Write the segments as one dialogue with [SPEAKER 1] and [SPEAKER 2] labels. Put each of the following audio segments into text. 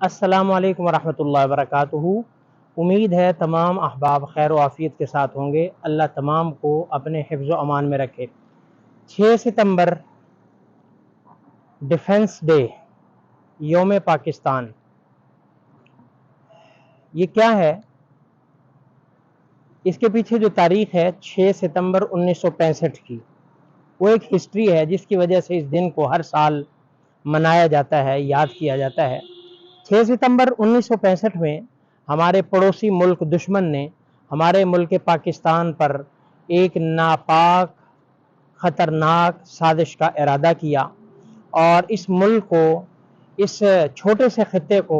[SPEAKER 1] السلام علیکم ورحمۃ اللہ وبرکاتہ۔ امید ہے تمام احباب خیر و عافیت کے ساتھ ہوں گے۔ اللہ تمام کو اپنے حفظ و امان میں رکھے۔ 6 ستمبر ڈیفنس ڈے، یوم پاکستان، یہ کیا ہے؟ اس کے پیچھے جو تاریخ ہے 6 ستمبر 1965 کی، وہ ایک ہسٹری ہے جس کی وجہ سے اس دن کو ہر سال منایا جاتا ہے، یاد کیا جاتا ہے۔ 6 ستمبر 1965 میں ہمارے پڑوسی ملک دشمن نے ہمارے ملک پاکستان پر ایک ناپاک خطرناک سازش کا ارادہ کیا اور اس ملک کو، اس چھوٹے سے خطے کو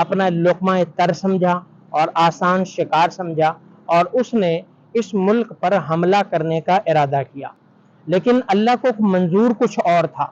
[SPEAKER 1] اپنا لقمہ تر سمجھا اور آسان شکار سمجھا، اور اس نے اس ملک پر حملہ کرنے کا ارادہ کیا۔ لیکن اللہ کو منظور کچھ اور تھا۔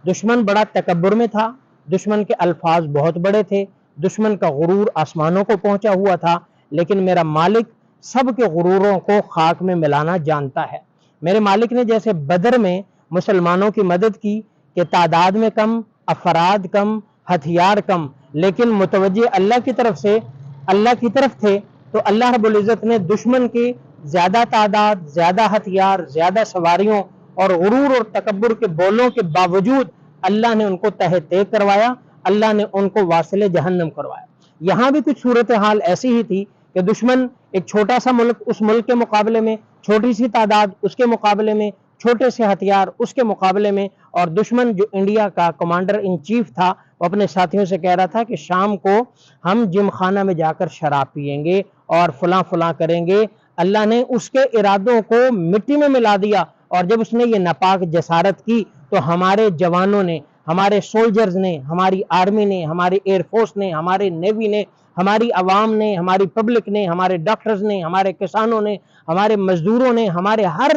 [SPEAKER 1] دشمن بڑا تکبر میں تھا، دشمن کے الفاظ بہت بڑے تھے، دشمن کا غرور آسمانوں کو پہنچا ہوا تھا، لیکن میرا مالک سب کے غروروں کو خاک میں ملانا جانتا ہے۔ میرے مالک نے جیسے بدر میں مسلمانوں کی مدد کی کہ تعداد میں کم، افراد کم، ہتھیار کم، لیکن متوجہ اللہ کی طرف تھے، تو اللہ رب العزت نے دشمن کی زیادہ تعداد، زیادہ ہتھیار، زیادہ سواریوں اور غرور اور تکبر کے بولوں کے باوجود اللہ نے ان کو تہہ کروایا، اللہ نے ان کو واصل جہنم کروایا۔ یہاں بھی کچھ صورتحال ایسی ہی تھی کہ دشمن ایک چھوٹا سا ملک، اس ملک کے مقابلے میں چھوٹی سی تعداد، اس کے مقابلے میں چھوٹے سے ہتھیار، اس کے مقابلے میں، اور دشمن جو انڈیا کا کمانڈر ان چیف تھا، وہ اپنے ساتھیوں سے کہہ رہا تھا کہ شام کو ہم جم خانہ میں جا کر شراب پیئیں گے اور فلاں فلاں کریں گے۔ اللہ نے اس کے ارادوں کو مٹی میں ملا دیا، اور جب اس نے یہ ناپاک جسارت کی تو ہمارے جوانوں نے، ہمارے سولجرز نے، ہماری آرمی نے، ہماری ایئر فورس نے، ہمارے نیوی نے، ہماری عوام نے، ہماری پبلک نے، ہمارے ڈاکٹرز نے، ہمارے کسانوں نے، ہمارے مزدوروں نے، ہمارے ہر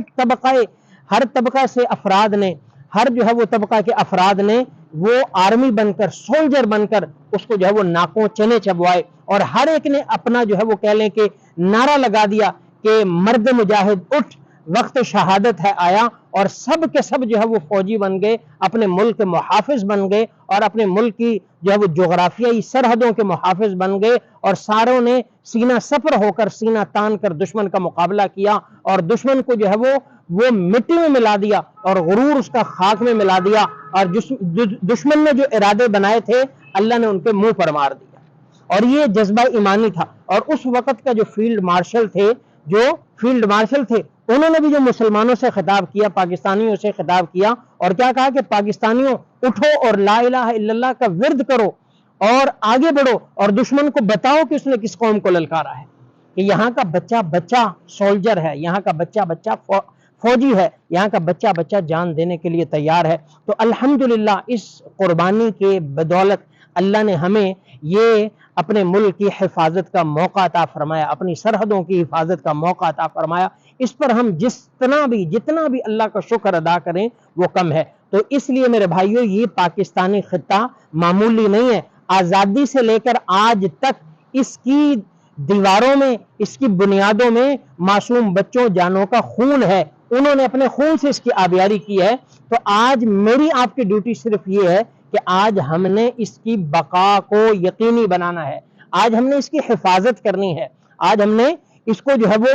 [SPEAKER 1] طبقہ سے افراد نے، ہر جو ہے وہ طبقہ کے افراد نے وہ آرمی بن کر، سولجر بن کر اس کو جو ہے وہ ناکوں چنے چبوائے، اور ہر ایک نے اپنا جو ہے وہ کہہ لیں کہ نعرہ لگا دیا کہ مرد مجاہد اٹھ، وقت شہادت ہے آیا، اور سب کے سب جو ہے وہ فوجی بن گئے، اپنے ملک کے محافظ بن گئے، اور اپنے ملک کی جو ہے وہ جغرافیائی سرحدوں کے محافظ بن گئے، اور ساروں نے سینہ سپر ہو کر، سینہ تان کر دشمن کا مقابلہ کیا، اور دشمن کو جو ہے وہ مٹی میں ملا دیا اور غرور اس کا خاک میں ملا دیا، اور دشمن نے جو ارادے بنائے تھے اللہ نے ان کے منہ پر مار دیا۔ اور یہ جذبہ ایمانی تھا۔ اور اس وقت کا جو فیلڈ مارشل تھے انہوں نے بھی جو مسلمانوں سے خطاب کیا، پاکستانیوں سے خطاب کیا، اور کیا کہا کہ پاکستانیوں اٹھو اور لا الہ الا اللہ کا ورد کرو اور آگے بڑھو، اور دشمن کو بتاؤ کہ اس نے کس قوم کو للکارا ہے، کہ یہاں کا بچہ بچہ سولجر ہے، یہاں کا بچہ بچہ فوجی ہے، یہاں کا بچہ بچہ جان دینے کے لیے تیار ہے۔ تو الحمدللہ اس قربانی کے بدولت اللہ نے ہمیں یہ اپنے ملک کی حفاظت کا موقع عطا فرمایا، اپنی سرحدوں کی حفاظت کا موقع عطا فرمایا۔ اس پر ہم جتنا بھی اللہ کا شکر ادا کریں وہ کم ہے۔ تو اس لیے میرے بھائیوں، یہ پاکستانی خطہ معمولی نہیں ہے۔ آزادی سے لے کر آج تک اس کی دیواروں میں، اس کی بنیادوں میں معصوم بچوں جانوں کا خون ہے، انہوں نے اپنے خون سے اس کی آبیاری کی ہے۔ تو آج میری آپ کی ڈیوٹی صرف یہ ہے کہ آج ہم نے اس کی بقا کو یقینی بنانا ہے، آج ہم نے اس کی حفاظت کرنی ہے، آج ہم نے اس کو جو ہے وہ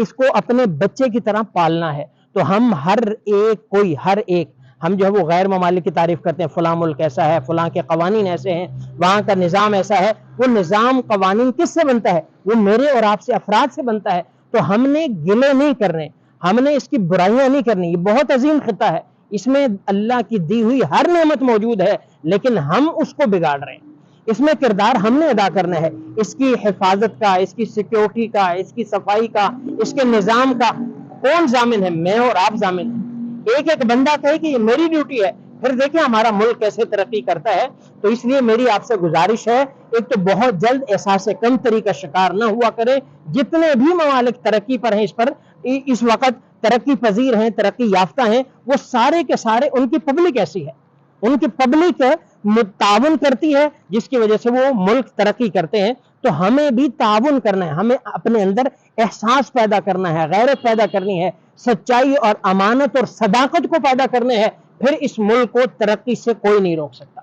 [SPEAKER 1] اس کو اپنے بچے کی طرح پالنا ہے۔ تو ہم ہر ایک ہم جو ہے وہ غیر ممالک کی تعریف کرتے ہیں، فلاں ملک ایسا ہے، فلاں کے قوانین ایسے ہیں، وہاں کا نظام ایسا ہے۔ وہ نظام قوانین کس سے بنتا ہے؟ وہ میرے اور آپ سے، افراد سے بنتا ہے۔ تو ہم نے گلے نہیں کرنے، ہم نے اس کی برائیاں نہیں کرنی۔ یہ بہت عظیم خطہ ہے، اس میں اللہ کی دی ہوئی ہر نعمت موجود ہے، لیکن ہم اس کو بگاڑ رہے ہیں۔ اس میں کردار ہم نے ادا کرنا ہے، اس کی حفاظت کا، اس کی سیکیورٹی کا، اس کی صفائی کا، اس کے نظام کا کون ضامن ہے؟ میں اور آپ ضامن ہیں۔ ایک بندہ کہے کہ یہ میری ڈیوٹی ہے، پھر دیکھیں ہمارا ملک کیسے ترقی کرتا ہے۔ تو اس لیے میری آپ سے گزارش ہے، ایک تو بہت جلد احساس کمتری کا شکار نہ ہوا کرے۔ جتنے بھی ممالک ترقی پر ہیں، اس وقت ترقی پذیر ہیں، ترقی یافتہ ہیں، وہ سارے کے سارے ان کی پبلک ایسی ہے، ان کی پبلک تعاون کرتی ہے، جس کی وجہ سے وہ ملک ترقی کرتے ہیں۔ تو ہمیں بھی تعاون کرنا ہے، ہمیں اپنے اندر احساس پیدا کرنا ہے، غیرت پیدا کرنی ہے، سچائی اور امانت اور صداقت کو پیدا کرنے ہے، پھر اس ملک کو ترقی سے کوئی نہیں روک سکتا۔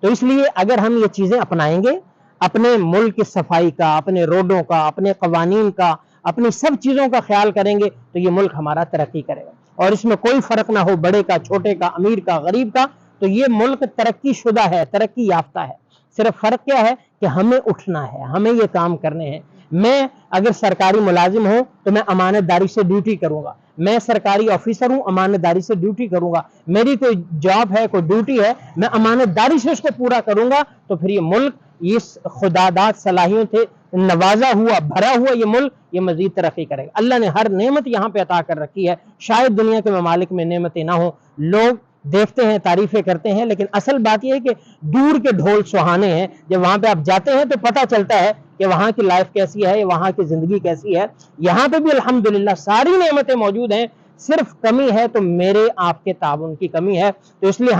[SPEAKER 1] تو اس لیے اگر ہم یہ چیزیں اپنائیں گے، اپنے ملک کی صفائی کا، اپنے روڈوں کا، اپنے قوانین کا، اپنی سب چیزوں کا خیال کریں گے تو یہ ملک ہمارا ترقی کرے گا، اور اس میں کوئی فرق نہ ہو بڑے کا، چھوٹے کا، امیر کا، غریب کا، تو یہ ملک ترقی شدہ ہے، ترقی یافتہ ہے۔ صرف فرق کیا ہے کہ ہمیں اٹھنا ہے، ہمیں یہ کام کرنے ہیں۔ میں اگر سرکاری ملازم ہوں تو میں امانت داری سے ڈیوٹی کروں گا، میں سرکاری آفیسر ہوں، امانت داری سے ڈیوٹی کروں گا، میری کوئی جاب ہے، کوئی ڈیوٹی ہے، میں امانت داری سے اس کو پورا کروں گا، تو پھر یہ ملک اس خداداد صلاحیت سے نوازا ہوا، بھرا ہوا یہ ملک، یہ مزید ترقی کرے گا۔ اللہ نے ہر نعمت یہاں پہ عطا کر رکھی ہے، شاید دنیا کے ممالک میں نعمتیں نہ ہوں، لوگ دیکھتے ہیں، تعریفیں کرتے ہیں، لیکن اصل بات یہ ہے کہ دور کے ڈھول سہانے ہیں۔ جب وہاں پہ آپ جاتے ہیں تو پتہ چلتا ہے کہ وہاں کی لائف کیسی ہے، وہاں کی زندگی کیسی ہے۔ یہاں پہ بھی الحمدللہ ساری نعمتیں موجود ہیں، صرف کمی ہے تو میرے آپ کے تعاون کی کمی ہے۔ تو اس لیے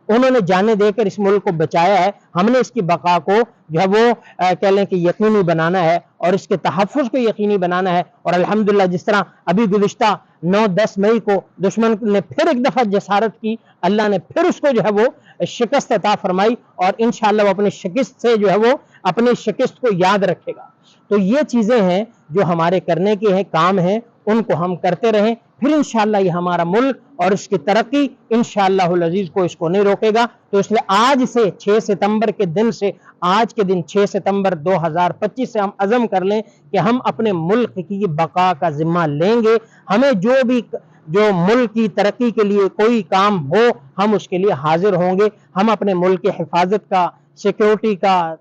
[SPEAKER 1] انہوں نے جانیں دے کر اس ملک کو بچایا ہے، ہم نے اس کی بقا کو جو ہے وہ کہہ لیں کہ یقینی بنانا ہے، اور اس کے تحفظ کو یقینی بنانا ہے۔ اور الحمدللہ جس طرح ابھی گزشتہ 9-10 مئی کو دشمن نے پھر ایک دفعہ جسارت کی، اللہ نے پھر اس کو جو ہے وہ شکست عطا فرمائی، اور انشاءاللہ وہ اپنی شکست سے جو ہے وہ اپنی شکست کو یاد رکھے گا۔ تو یہ چیزیں ہیں جو ہمارے کرنے کے ہیں، کام ہیں، ان کو ہم کرتے رہیں، پھر انشاءاللہ یہ ہمارا ملک اور اس کی ترقی انشاءاللہ العزیز کو اس کو نہیں روکے گا۔ تو اس لیے آج سے 6 ستمبر کے دن سے، آج کے دن 6 ستمبر 2025 سے ہم عزم کر لیں کہ ہم اپنے ملک کی بقا کا ذمہ لیں گے۔ ہمیں جو ملک کی ترقی کے لیے کوئی کام ہو، ہم اس کے لیے حاضر ہوں گے۔ ہم اپنے ملک کی حفاظت کا، سیکیورٹی کا،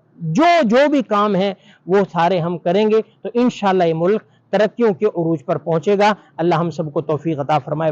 [SPEAKER 1] جو بھی کام ہے وہ سارے ہم کریں گے، تو انشاءاللہ یہ ملک ترقیوں کے عروج پر پہنچے گا۔ اللہ ہم سب کو توفیق عطا فرمائے۔